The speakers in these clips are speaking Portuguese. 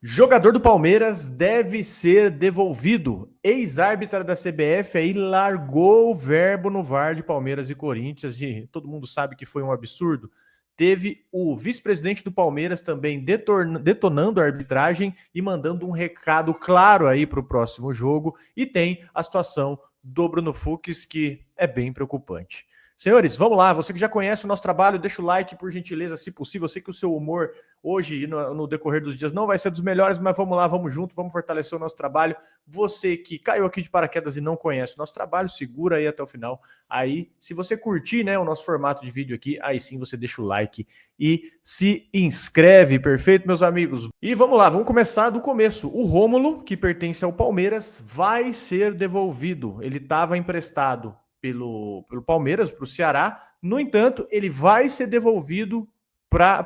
Jogador do Palmeiras deve ser devolvido. Ex-árbitra da CBF aí largou o verbo no VAR de Palmeiras e Corinthians e todo mundo sabe que foi um absurdo. Teve o vice-presidente do Palmeiras também detonando a arbitragem e mandando um recado claro aí para o próximo jogo. E tem a situação do Bruno Fux, que é bem preocupante. Senhores, vamos lá. Você que já conhece o nosso trabalho, deixa o like, por gentileza, se possível. Eu sei que o seu humor hoje, no decorrer dos dias, não vai ser dos melhores, mas vamos lá, vamos junto, vamos fortalecer o nosso trabalho. Você que caiu aqui de paraquedas e não conhece o nosso trabalho, segura aí até o final. Aí, se você curtir, né, o nosso formato de vídeo aqui, aí sim você deixa o like e se inscreve, perfeito, meus amigos? E vamos lá, vamos começar do começo. O Rômulo, que pertence ao Palmeiras, vai ser devolvido. Ele estava emprestado pelo Palmeiras para o Ceará. No entanto, ele vai ser devolvido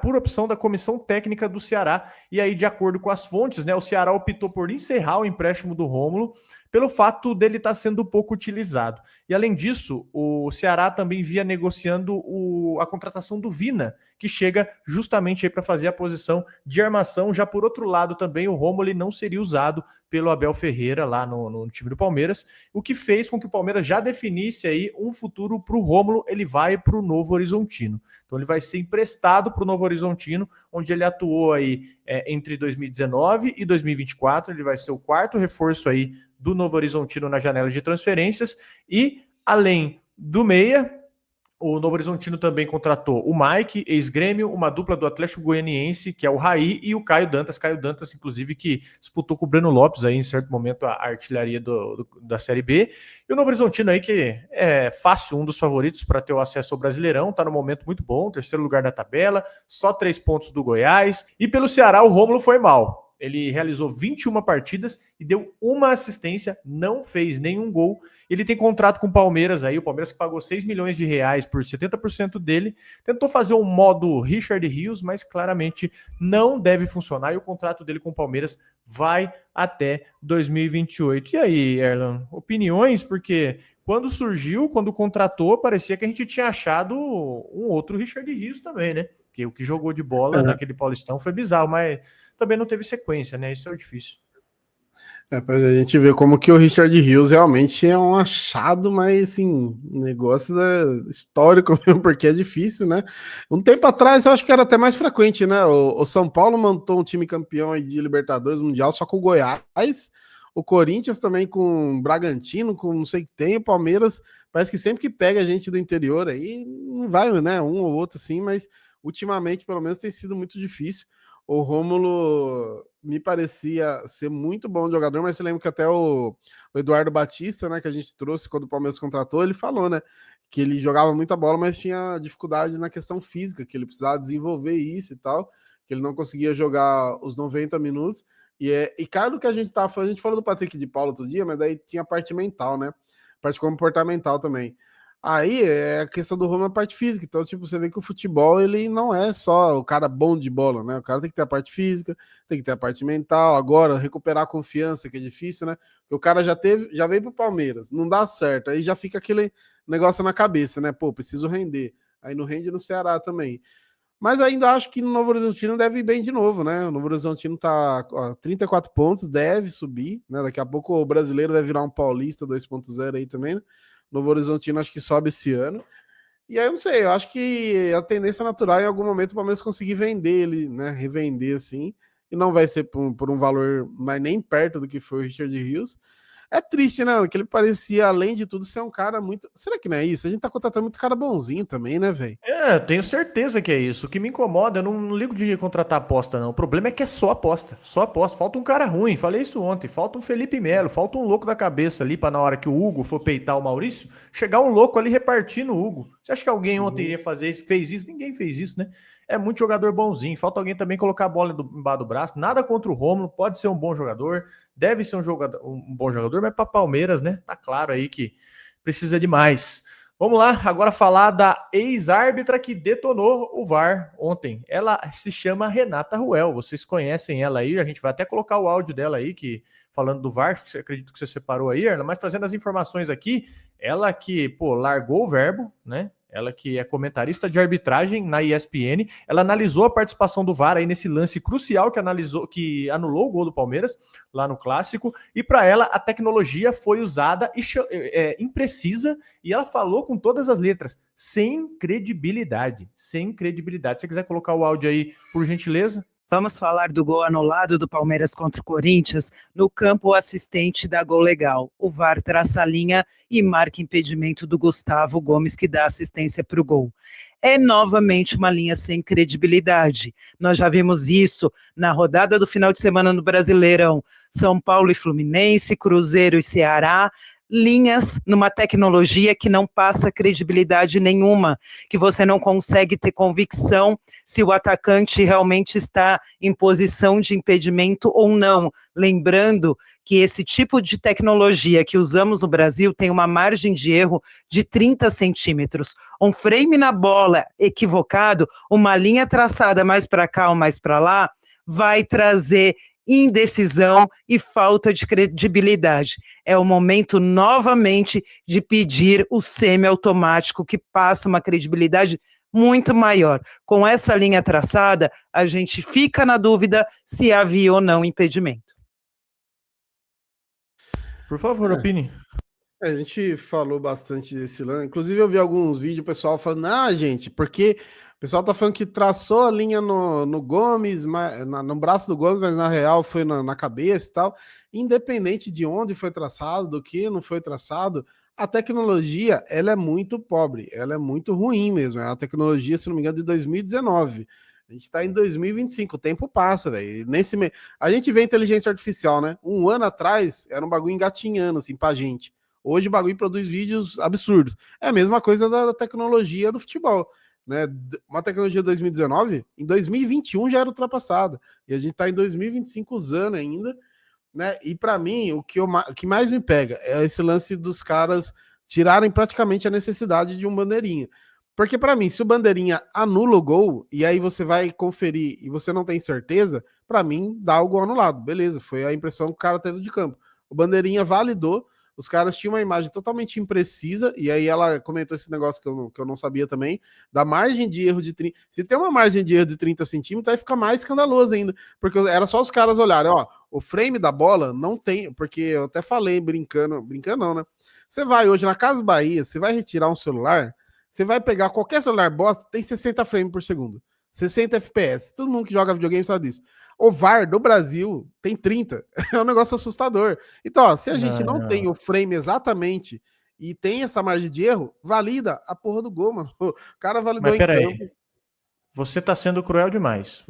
por opção da comissão técnica do Ceará. E aí, de acordo com as fontes, né, o Ceará optou por encerrar o empréstimo do Rômulo pelo fato dele estar sendo pouco utilizado. E além disso, o Ceará também via negociando a contratação do Vina, que chega justamente aí para fazer a posição de armação. Já por outro lado, também o Rômulo não seria usado pelo Abel Ferreira lá no time do Palmeiras, o que fez com que o Palmeiras já definisse aí um futuro para o Rômulo. Ele vai para o Novo Horizontino. Então ele vai ser emprestado para o Novo Horizontino, onde ele atuou aí entre 2019 e 2024. Ele vai ser o quarto reforço aí do Novo Horizontino na janela de transferências. E além do meia, o Novo Horizontino também contratou o Mike, ex-grêmio, uma dupla do Atlético Goianiense, que é o Raí, e o Caio Dantas. Caio Dantas, inclusive, que disputou com o Breno Lopes aí, em certo momento, a artilharia da Série B. E o Novo Horizontino aí, que é fácil, um dos favoritos para ter o acesso ao Brasileirão, está no momento muito bom, terceiro lugar da tabela, só 3 pontos do Goiás. E pelo Ceará, o Rômulo foi mal. Ele realizou 21 partidas e deu uma assistência, não fez nenhum gol. Ele tem contrato com o Palmeiras aí, o Palmeiras que pagou 6 milhões de reais por 70% dele. Tentou fazer um modo Richard Rios, mas claramente não deve funcionar e o contrato dele com o Palmeiras vai até 2028. E aí, Erlan, opiniões? Porque quando surgiu, quando contratou, parecia que a gente tinha achado um outro Richard Rios também, né? Porque o que jogou de bola naquele Paulistão foi bizarro, mas também não teve sequência, né? Isso é o difícil. Pra gente ver como que o Richard Rios realmente é um achado, mas assim, negócio histórico mesmo, porque é difícil, né? Um tempo atrás eu acho que era até mais frequente, né? O São Paulo montou um time campeão aí de Libertadores Mundial só com o Goiás, o Corinthians também com o Bragantino, com não sei o que tem, o Palmeiras parece que sempre que pega a gente do interior aí, não vai, né? Um ou outro assim, mas ultimamente pelo menos tem sido muito difícil. O Rômulo me parecia ser muito bom jogador, mas você lembra que até o Eduardo Batista, né, que a gente trouxe quando o Palmeiras contratou, ele falou, né, que ele jogava muita bola, mas tinha dificuldades na questão física, que ele precisava desenvolver isso e tal, que ele não conseguia jogar os 90 minutos. E cara, do que a gente tava falando, a gente falou do Patrick de Paulo outro dia, mas daí tinha a parte mental, né, a parte comportamental também. Aí é a questão do Romulo na parte física. Então, tipo, você vê que o futebol ele não é só o cara bom de bola, né? O cara tem que ter a parte física, tem que ter a parte mental. Agora, recuperar a confiança, que é difícil, né? Porque o cara já veio pro Palmeiras, não dá certo. Aí já fica aquele negócio na cabeça, né? Pô, preciso render. Aí não rende no Ceará também. Mas ainda acho que no Novo Horizontino deve ir bem de novo, né? O Novo Horizontino tá 34 pontos, deve subir, né? Daqui a pouco o brasileiro vai virar um paulista 2.0 aí também, né? Novo Horizontino acho que sobe esse ano. E aí eu não sei, eu acho que a tendência natural é em algum momento o Palmeiras conseguir vender ele, né? Revender assim. E não vai ser por um valor mais nem perto do que foi o Richard Rios. É triste, né? Porque ele parecia, além de tudo, ser um cara muito. Será que não é isso? A gente tá contratando muito cara bonzinho também, né, velho? Tenho certeza que é isso. O que me incomoda, eu não ligo de contratar aposta, não. O problema é que é só aposta. Só aposta. Falta um cara ruim. Falei isso ontem. Falta um Felipe Melo. Falta um louco da cabeça ali pra na hora que o Hugo for peitar o Maurício, chegar um louco ali repartindo o Hugo. Você acha que alguém ontem iria fazer isso? Fez isso? Ninguém fez isso, né? É muito jogador bonzinho. Falta alguém também colocar a bola embaixo do braço. Nada contra o Rômulo. Pode ser um bom jogador. Deve ser um bom jogador, mas pra Palmeiras, né? Tá claro aí que precisa de mais. Vamos lá, agora falar da ex-árbitra que detonou o VAR ontem. Ela se chama Renata Ruel. Vocês conhecem ela aí? A gente vai até colocar o áudio dela aí, que falando do VAR, que acredito que você separou aí, Erna, mas trazendo as informações aqui, ela que, pô, largou o verbo, né? ela que é comentarista de arbitragem na ESPN, ela analisou a participação do VAR aí nesse lance crucial que anulou o gol do Palmeiras lá no Clássico, e para ela a tecnologia foi usada imprecisa, e ela falou com todas as letras, sem credibilidade. Se você quiser colocar o áudio aí, por gentileza. Vamos falar do gol anulado do Palmeiras contra o Corinthians. No campo, o assistente dá gol legal. O VAR traça a linha e marca impedimento do Gustavo Gomes, que dá assistência para o gol. É novamente uma linha sem credibilidade. Nós já vimos isso na rodada do final de semana no Brasileirão. São Paulo e Fluminense, Cruzeiro e Ceará. Linhas numa tecnologia que não passa credibilidade nenhuma, que você não consegue ter convicção se o atacante realmente está em posição de impedimento ou não. Lembrando que esse tipo de tecnologia que usamos no Brasil tem uma margem de erro de 30 centímetros. Um frame na bola equivocado, uma linha traçada mais para cá ou mais para lá, vai trazer indecisão e falta de credibilidade. É o momento, novamente, de pedir o semiautomático, que passa uma credibilidade muito maior. Com essa linha traçada, a gente fica na dúvida se havia ou não impedimento. Por favor, opine. A gente falou bastante desse lance. Inclusive, eu vi alguns vídeos, o pessoal falando, gente, porque o pessoal tá falando que traçou a linha no Gomes, no braço do Gomes, mas na real foi na cabeça e tal. Independente de onde foi traçado, do que não foi traçado, a tecnologia, ela é muito pobre, ela é muito ruim mesmo. É a tecnologia, se não me engano, de 2019. A gente tá em 2025, o tempo passa, velho. A gente vê inteligência artificial, né? Um ano atrás, era um bagulho engatinhando, assim, pra gente. Hoje o bagulho produz vídeos absurdos. É a mesma coisa da tecnologia do futebol, né? Uma tecnologia de 2019, em 2021 já era ultrapassada. E a gente está em 2025 usando ainda, né? E para mim, o que mais me pega é esse lance dos caras tirarem praticamente a necessidade de um bandeirinha. Porque para mim, se o bandeirinha anula o gol, e aí você vai conferir e você não tem certeza, para mim dá o gol anulado. Beleza, foi a impressão que o cara teve de campo. O bandeirinha validou. Os caras tinham uma imagem totalmente imprecisa, e aí ela comentou esse negócio que eu não sabia também, da margem de erro de 30. Se tem uma margem de erro de 30 centímetros, aí fica mais escandaloso ainda, porque era só os caras olharem, ó, o frame da bola não tem, porque eu até falei brincando não, né? Você vai hoje na Casa Bahia, você vai retirar um celular, você vai pegar qualquer celular bosta, tem 60 frames por segundo, 60 FPS, todo mundo que joga videogame sabe disso. O VAR do Brasil tem 30. É um negócio assustador. Então, ó, se a gente não tem o frame exatamente e tem essa margem de erro, valida a porra do gol, mano. O cara validou em campo. Você tá sendo cruel demais.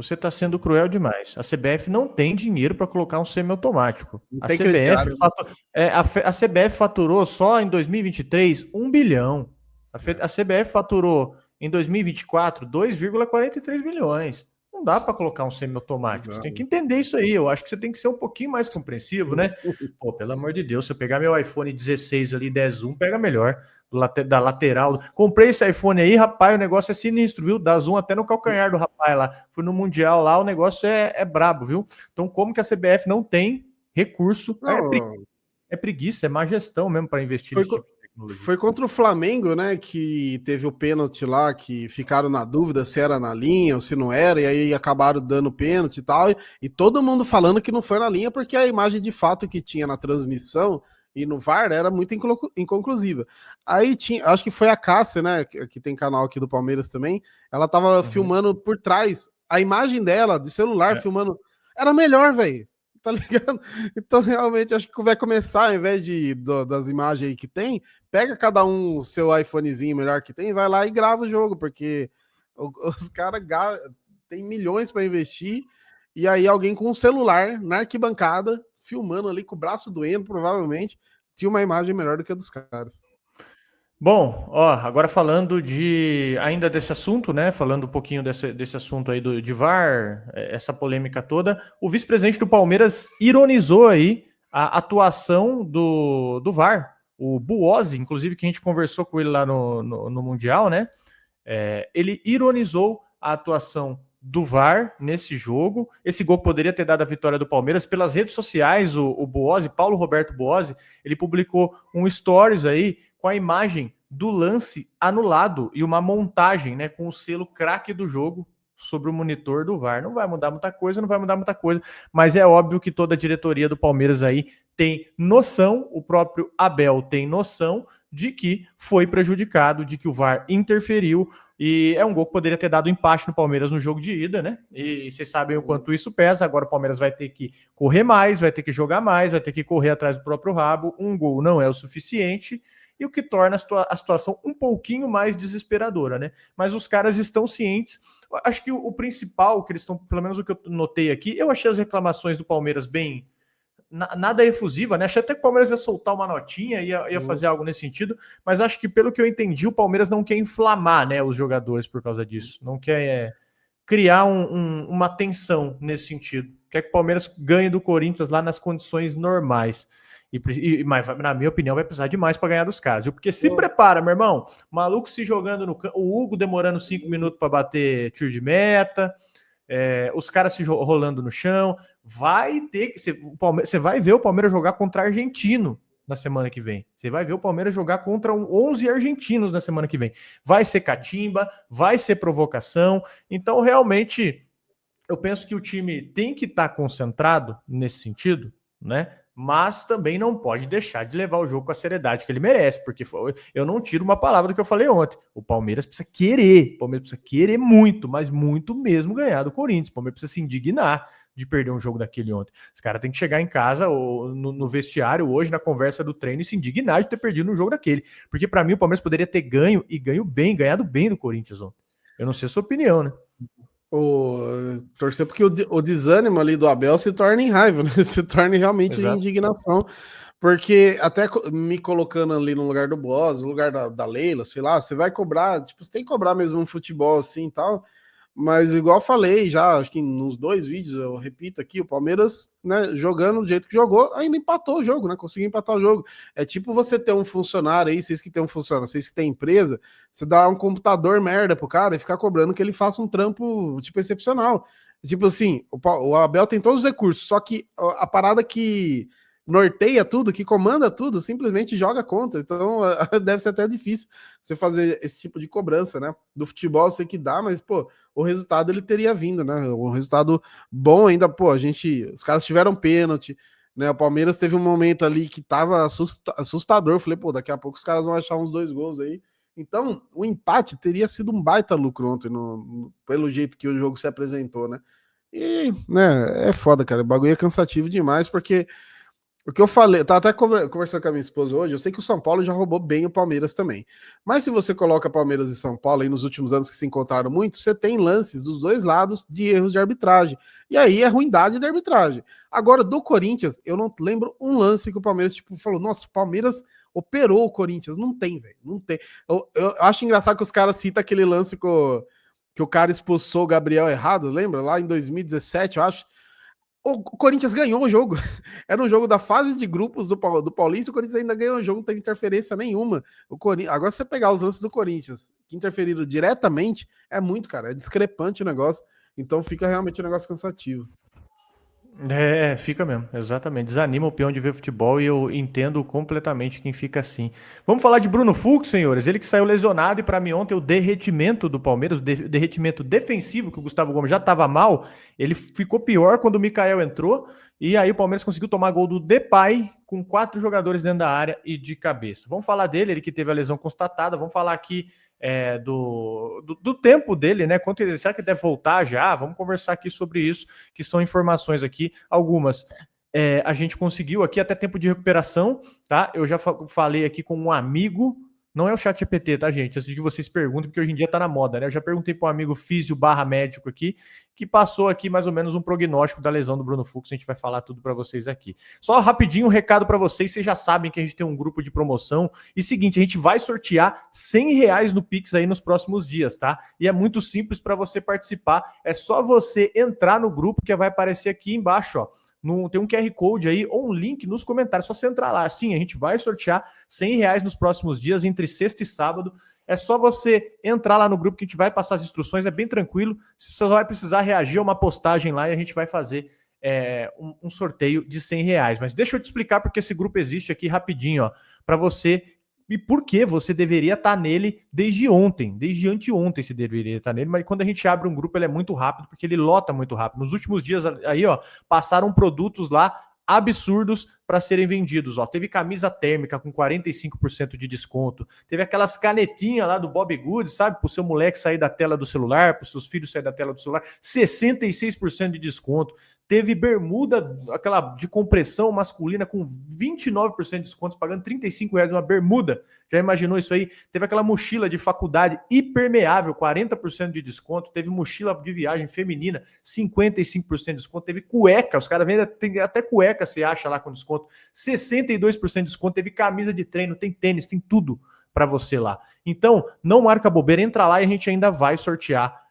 A CBF não tem dinheiro para colocar um semiautomático. A CBF faturou só em 2023 1 bilhão. A CBF faturou em 2024 2,43 bilhões. Não dá para colocar um semiautomático. Você tem que entender isso aí. Eu acho que você tem que ser um pouquinho mais compreensivo, né? Pô, pelo amor de Deus, se eu pegar meu iPhone 16 ali, 10 zoom, pega melhor. Da lateral. Comprei esse iPhone aí, rapaz, o negócio é sinistro, viu? Dá zoom até no calcanhar do rapaz lá. Fui no Mundial lá, o negócio é brabo, viu? Então, como que a CBF não tem recurso? É preguiça, é má gestão mesmo para investir nesse tipo de tecnologia. Foi contra o Flamengo, né, que teve o pênalti lá, que ficaram na dúvida se era na linha ou se não era, e aí acabaram dando pênalti e tal, e todo mundo falando que não foi na linha, porque a imagem de fato que tinha na transmissão e no VAR era muito inconclusiva. Aí tinha, acho que foi a Cássia, né, que tem canal aqui do Palmeiras também, ela tava filmando por trás, a imagem dela, de celular, filmando, era melhor, velho. Tá ligado? Então, realmente, acho que vai começar, ao invés das imagens aí que tem, pega cada um o seu iPhonezinho melhor que tem e vai lá e grava o jogo, porque os caras tem milhões para investir, e aí alguém com um celular na arquibancada, filmando ali com o braço doendo, provavelmente, tinha uma imagem melhor do que a dos caras. Bom, agora falando ainda desse assunto, né? Falando um pouquinho desse assunto aí de VAR, essa polêmica toda, o vice-presidente do Palmeiras ironizou aí a atuação do VAR, o Buozzi, inclusive que a gente conversou com ele lá no Mundial, né? Ele ironizou a atuação do VAR nesse jogo. Esse gol poderia ter dado a vitória do Palmeiras. Pelas redes sociais, o Buozzi, Paulo Roberto Buozzi, ele publicou um stories aí com a imagem do lance anulado e uma montagem, né, com o selo craque do jogo sobre o monitor do VAR. Não vai mudar muita coisa, mas é óbvio que toda a diretoria do Palmeiras aí tem noção, o próprio Abel tem noção de que foi prejudicado, de que o VAR interferiu, e é um gol que poderia ter dado empate no Palmeiras no jogo de ida, né? E vocês sabem o quanto isso pesa. Agora o Palmeiras vai ter que correr mais, vai ter que jogar mais, vai ter que correr atrás do próprio rabo. Um gol não é o suficiente, e o que torna a situação um pouquinho mais desesperadora, né? Mas os caras estão cientes. Acho que o principal que eles estão, pelo menos o que eu notei aqui, eu achei as reclamações do Palmeiras bem... nada efusiva, né? Achei até que o Palmeiras ia soltar uma notinha, ia fazer algo nesse sentido, mas acho que, pelo que eu entendi, o Palmeiras não quer inflamar, né, os jogadores por causa disso. Não quer criar uma tensão nesse sentido. Quer que o Palmeiras ganhe do Corinthians lá nas condições normais. Mas, na minha opinião, vai precisar demais para ganhar dos caras. Porque se prepara, meu irmão. Maluco se jogando no campo, o Hugo demorando 5 minutos para bater tiro de meta, os caras se rolando no chão. Vai ter que. Você vai ver o Palmeiras jogar contra argentino na semana que vem. Você vai ver o Palmeiras jogar contra 11 argentinos na semana que vem. Vai ser catimba, vai ser provocação. Então, realmente, eu penso que o time tem que estar concentrado nesse sentido, né? Mas também não pode deixar de levar o jogo com a seriedade que ele merece, porque eu não tiro uma palavra do que eu falei ontem. O Palmeiras precisa querer muito, mas muito mesmo ganhar do Corinthians. O Palmeiras precisa se indignar de perder um jogo daquele ontem. Os caras têm que chegar em casa ou no vestiário hoje, na conversa do treino, e se indignar de ter perdido um jogo daquele. Porque para mim o Palmeiras poderia ter ganho e ganhado bem do Corinthians ontem. Eu não sei a sua opinião, né? Torcer porque o desânimo ali do Abel se torna em raiva, né? Se torna realmente em indignação. Porque até me colocando ali no lugar do Boss, no lugar da Leila, sei lá, você vai cobrar, tipo, você tem que cobrar mesmo um futebol assim e tal. Mas igual eu falei já, acho que nos 2 vídeos, eu repito aqui, o Palmeiras, né, jogando do jeito que jogou, ainda empatou o jogo, né, conseguiu empatar o jogo. É tipo você ter um funcionário aí, vocês que tem um funcionário, vocês que tem empresa, você dá um computador merda pro cara e ficar cobrando que ele faça um trampo, tipo, excepcional. Tipo assim, o Abel tem todos os recursos, só que a parada que norteia tudo, que comanda tudo, simplesmente joga contra. Então deve ser até difícil você fazer esse tipo de cobrança, né? Do futebol eu sei que dá, mas, pô, o resultado ele teria vindo, né? Um resultado bom ainda, pô, os caras tiveram pênalti, né? O Palmeiras teve um momento ali que tava assustador. Eu falei, pô, daqui a pouco os caras vão achar uns 2 gols aí. Então, o empate teria sido um baita lucro ontem, pelo jeito que o jogo se apresentou, né? E, né, é foda, cara. O bagulho é cansativo demais, porque o que eu falei, eu tava até conversando com a minha esposa hoje, eu sei que o São Paulo já roubou bem o Palmeiras também. Mas se você coloca Palmeiras e São Paulo aí nos últimos anos que se encontraram muito, você tem lances dos 2 lados de erros de arbitragem. E aí é ruindade de arbitragem. Agora, do Corinthians, eu não lembro um lance que o Palmeiras, tipo, falou, nossa, o Palmeiras operou o Corinthians. Não tem, velho, não tem. Eu acho engraçado que os caras citam aquele lance que o cara expulsou o Gabriel errado, lembra? Lá em 2017, eu acho. O Corinthians ganhou o jogo. Era um jogo da fase de grupos do Paulista, o Corinthians ainda ganhou o jogo, não teve interferência nenhuma. Agora, se você pegar os lances do Corinthians, que interferiram diretamente, é muito, cara, é discrepante o negócio. Então fica realmente um negócio cansativo. Fica mesmo, exatamente. Desanima o peão de ver futebol e eu entendo completamente quem fica assim. Vamos falar de Bruno Fux, senhores. Ele que saiu lesionado e para mim ontem o derretimento do Palmeiras, o derretimento defensivo, que o Gustavo Gomes já estava mal, ele ficou pior quando o Mikael entrou e aí o Palmeiras conseguiu tomar gol do Depay com 4 jogadores dentro da área e de cabeça. Vamos falar dele, ele que teve a lesão constatada, vamos falar aqui do tempo dele, né? Quanto ele, será que deve voltar já? Vamos conversar aqui sobre isso, que são informações aqui, algumas a gente conseguiu aqui até tempo de recuperação, tá? Eu já falei aqui com um amigo, não é o ChatGPT, tá, gente? Antes de que vocês perguntem, porque hoje em dia tá na moda, né? Eu já perguntei para um amigo físio/médico aqui, que passou aqui mais ou menos um prognóstico da lesão do Bruno Fux. A gente vai falar tudo para vocês aqui. Só rapidinho um recado para vocês já sabem que a gente tem um grupo de promoção. E seguinte, a gente vai sortear R$100 no Pix aí nos próximos dias, tá? E é muito simples para você participar. É só você entrar no grupo que vai aparecer aqui embaixo, ó. Tem um QR Code aí ou um link nos comentários. Só você entrar lá. Sim, a gente vai sortear R$100 nos próximos dias, entre sexta e sábado. É só você entrar lá no grupo que a gente vai passar as instruções. É bem tranquilo. Você só vai precisar reagir a uma postagem lá e a gente vai fazer um sorteio de R$100. Mas deixa eu te explicar porque esse grupo existe aqui rapidinho, ó, para você e por que você deveria estar nele desde ontem, desde anteontem você deveria estar nele, mas quando a gente abre um grupo ele é muito rápido, porque ele lota muito rápido. Nos últimos dias aí, ó, passaram produtos lá absurdos para serem vendidos, ó. Teve camisa térmica com 45% de desconto, teve aquelas canetinhas lá do Bob Good, sabe, para o seu moleque sair da tela do celular, para os seus filhos sair da tela do celular, 66% de desconto. Teve bermuda, aquela de compressão masculina com 29% de desconto, pagando R$35 uma bermuda. Já imaginou isso aí? Teve aquela mochila de faculdade hipermeável, 40% de desconto. Teve mochila de viagem feminina, 55% de desconto. Teve cueca, os caras vendem até cueca, você acha lá com desconto. 62% de desconto. Teve camisa de treino, tem tênis, tem tudo para você lá. Então, não marca bobeira, entra lá e a gente ainda vai sortear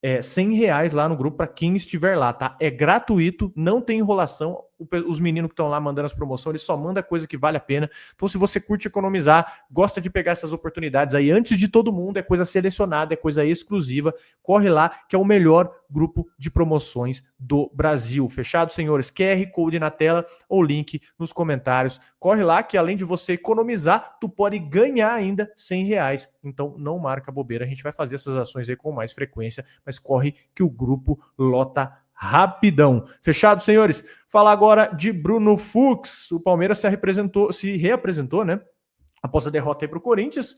R$100 lá no grupo para quem estiver lá, tá? É gratuito, não tem enrolação. Os meninos que estão lá mandando as promoções, eles só mandam coisa que vale a pena. Então, se você curte economizar, gosta de pegar essas oportunidades aí antes de todo mundo, é coisa selecionada, é coisa exclusiva, corre lá, que é o melhor grupo de promoções do Brasil. Fechado, senhores? QR Code na tela ou link nos comentários. Corre lá, que além de você economizar, tu pode ganhar ainda R$100. Então, não marca bobeira. A gente vai fazer essas ações aí com mais frequência, mas corre que o grupo lota rapidão. Fechado, senhores? Falar agora de Bruno Fux. O Palmeiras se reapresentou, né? Após a derrota aí para o Corinthians,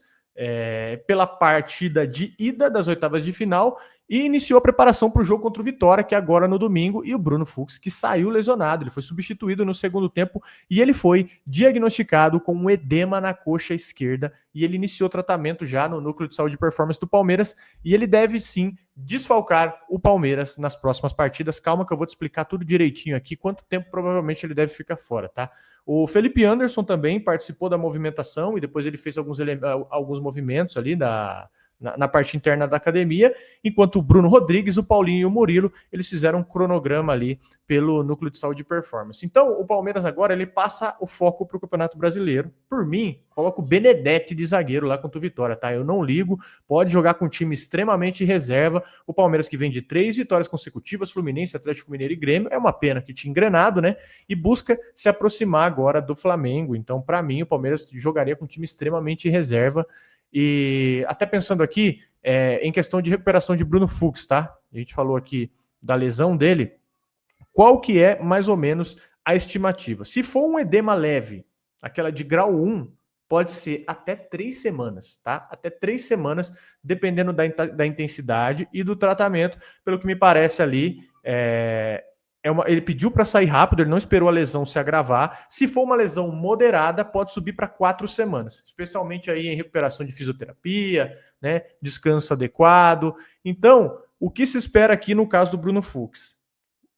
pela partida de ida das oitavas de final, e iniciou a preparação para o jogo contra o Vitória, que é agora no domingo, e o Bruno Fux, que saiu lesionado, ele foi substituído no segundo tempo, e ele foi diagnosticado com um edema na coxa esquerda, e ele iniciou tratamento já no Núcleo de Saúde e Performance do Palmeiras, e ele deve sim desfalcar o Palmeiras nas próximas partidas. Calma que eu vou te explicar tudo direitinho aqui, quanto tempo provavelmente ele deve ficar fora, tá? O Felipe Anderson também participou da movimentação e depois ele fez alguns movimentos ali na parte interna da academia, enquanto o Bruno Rodrigues, o Paulinho e o Murilo, eles fizeram um cronograma ali pelo Núcleo de Saúde e Performance. Então, o Palmeiras agora, ele passa o foco para o Campeonato Brasileiro. Por mim, coloca o Benedetti de zagueiro lá contra o Vitória, tá? Eu não ligo, pode jogar com um time extremamente reserva. O Palmeiras que vem de 3 vitórias consecutivas, Fluminense, Atlético Mineiro e Grêmio, é uma pena que tinha engrenado, né? E busca se aproximar agora do Flamengo. Então, para mim, o Palmeiras jogaria com um time extremamente reserva. E até pensando aqui, em questão de recuperação de Bruno Fux, tá? A gente falou aqui da lesão dele. Qual que é, mais ou menos, a estimativa? Se for um edema leve, aquela de grau 1, pode ser até 3 semanas, tá? Até 3 semanas, dependendo da intensidade e do tratamento. Pelo que me parece ali, ele pediu para sair rápido, ele não esperou a lesão se agravar. Se for uma lesão moderada, pode subir para 4 semanas, especialmente aí em recuperação de fisioterapia, né, descanso adequado. Então, o que se espera aqui no caso do Bruno Fux?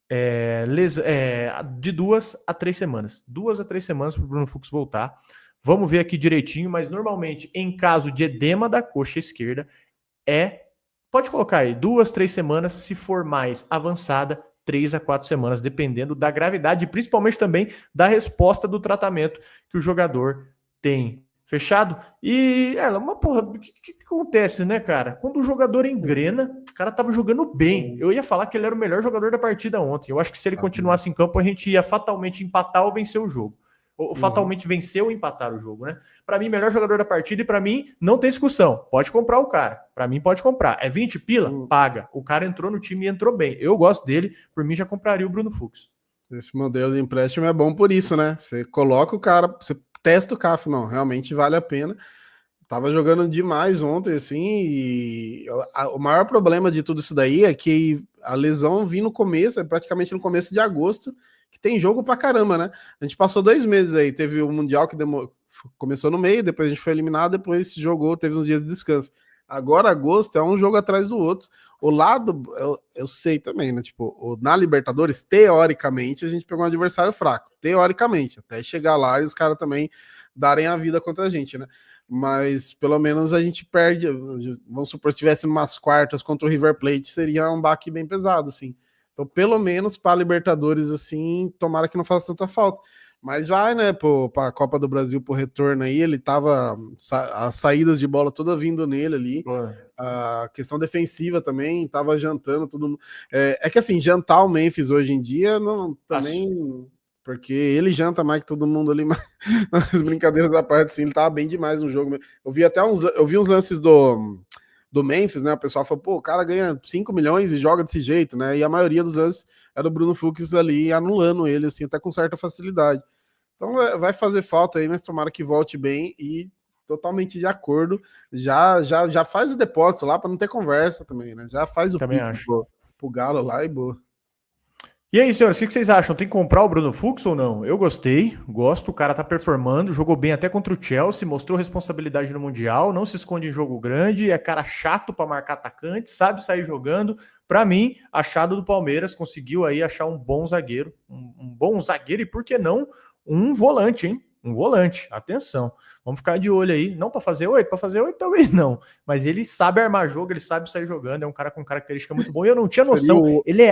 De 2 a 3 semanas. 2 a 3 semanas para o Bruno Fux voltar. Vamos ver aqui direitinho, mas normalmente em caso de edema da coxa esquerda, pode colocar aí 2, 3 semanas, se for mais avançada, 3 a 4 semanas, dependendo da gravidade e principalmente também da resposta do tratamento que o jogador tem. Fechado? E, uma porra, o que acontece, né, cara? Quando o jogador engrena, o cara tava jogando bem. Eu ia falar que ele era o melhor jogador da partida ontem. Eu acho que se ele continuasse em campo, a gente ia fatalmente empatar ou vencer o jogo. Ou fatalmente vencer ou empatar o jogo, né? Para mim, melhor jogador da partida e para mim, não tem discussão. Pode comprar o cara. Para mim, pode comprar. É 20 pila? Paga. O cara entrou no time e entrou bem. Eu gosto dele. Por mim, já compraria o Bruno Fux. Esse modelo de empréstimo é bom por isso, né? Você coloca o cara, você testa o CAF, não, realmente vale a pena. Tava jogando demais ontem, assim, e o maior problema de tudo isso daí é que a lesão vinha no começo, praticamente no começo de agosto, que tem jogo pra caramba, né? A gente passou 2 meses aí, teve o Mundial que começou no meio, depois a gente foi eliminado, depois jogou, teve uns dias de descanso. Agora, agosto, é um jogo atrás do outro. O lado, eu sei também, né? Tipo, na Libertadores, teoricamente, a gente pegou um adversário fraco. Teoricamente, até chegar lá e os caras também darem a vida contra a gente, né? Mas pelo menos a gente perde. Vamos supor, se tivesse umas quartas contra o River Plate, seria um baque bem pesado, assim. Então, pelo menos para a Libertadores, assim, tomara que não faça tanta falta. Mas vai, né, para a Copa do Brasil, pro retorno aí, ele tava, as saídas de bola toda vindo nele ali, a questão defensiva também, tava jantando tudo. É que assim, jantar o Memphis hoje em dia, não, também Porque ele janta mais que todo mundo ali, mas nas brincadeiras da parte, assim, ele tava bem demais no jogo. Eu vi uns lances do Memphis, né? O pessoal falou, pô, o cara ganha 5 milhões e joga desse jeito, né? E a maioria dos lances era o Bruno Fux ali anulando ele, assim, até com certa facilidade. Então vai fazer falta aí, mas tomara que volte bem e totalmente de acordo. Já faz o depósito lá para não ter conversa também, né? Já faz o Também pix acho. pro Galo lá e boa. E aí, senhores, o que vocês acham? Tem que comprar o Bruno Fux ou não? Eu gostei, gosto, o cara tá performando, jogou bem até contra o Chelsea, mostrou responsabilidade no Mundial, não se esconde em jogo grande, é cara chato para marcar atacante, sabe sair jogando. Para mim, achado do Palmeiras, conseguiu aí achar um bom zagueiro, um bom zagueiro e por que não um volante, hein? Um volante, atenção. Vamos ficar de olho aí, não para fazer 8 talvez não, mas ele sabe armar jogo, ele sabe sair jogando, é um cara com característica muito boa. E eu não tinha noção, ele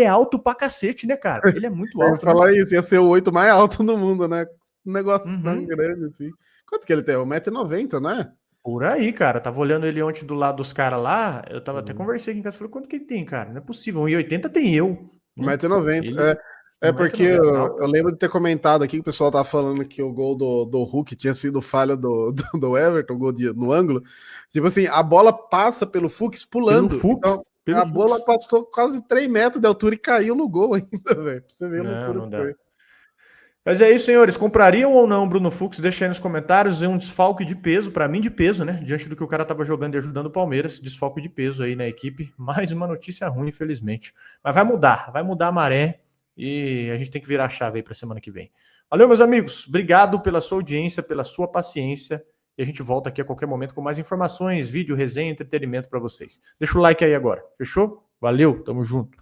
é alto pra cacete, né, cara? Ele é muito Eu ia alto. falar né? isso, ia ser o 8 mais alto do mundo, né? Um negócio tão Uhum. grande assim. Quanto que ele tem? 1,90 m, né? Por aí, cara. Tava olhando ele ontem do lado dos caras lá. Eu tava até conversei aqui em casa. Falei, quanto que ele tem, cara? Não é possível. 1,80 tem eu. Né? 1,90 m. Ele, É porque 1,90 m, eu alto. lembro de ter comentado aqui que o pessoal tava falando que o gol do Hulk tinha sido falha do Everton, gol no ângulo. Tipo assim, a bola passa pelo Fux Pelo pulando. Fux. Então, Pelo a bola Fux. passou quase 3 metros de altura e caiu no gol ainda, velho. Pra você ver a Não, loucura não que dá. foi. Mas é isso, senhores. Comprariam ou não o Bruno Fux? Deixa aí nos comentários. É um desfalque de peso, pra mim de peso, né? Diante do que o cara tava jogando e ajudando o Palmeiras. Desfalque de peso aí na equipe. Mais uma notícia ruim, infelizmente. Mas vai mudar a maré e a gente tem que virar a chave aí pra semana que vem. Valeu, meus amigos. Obrigado pela sua audiência, pela sua paciência. E a gente volta aqui a qualquer momento com mais informações, vídeo, resenha, entretenimento pra vocês. Deixa o like aí agora. Fechou? Valeu, tamo junto.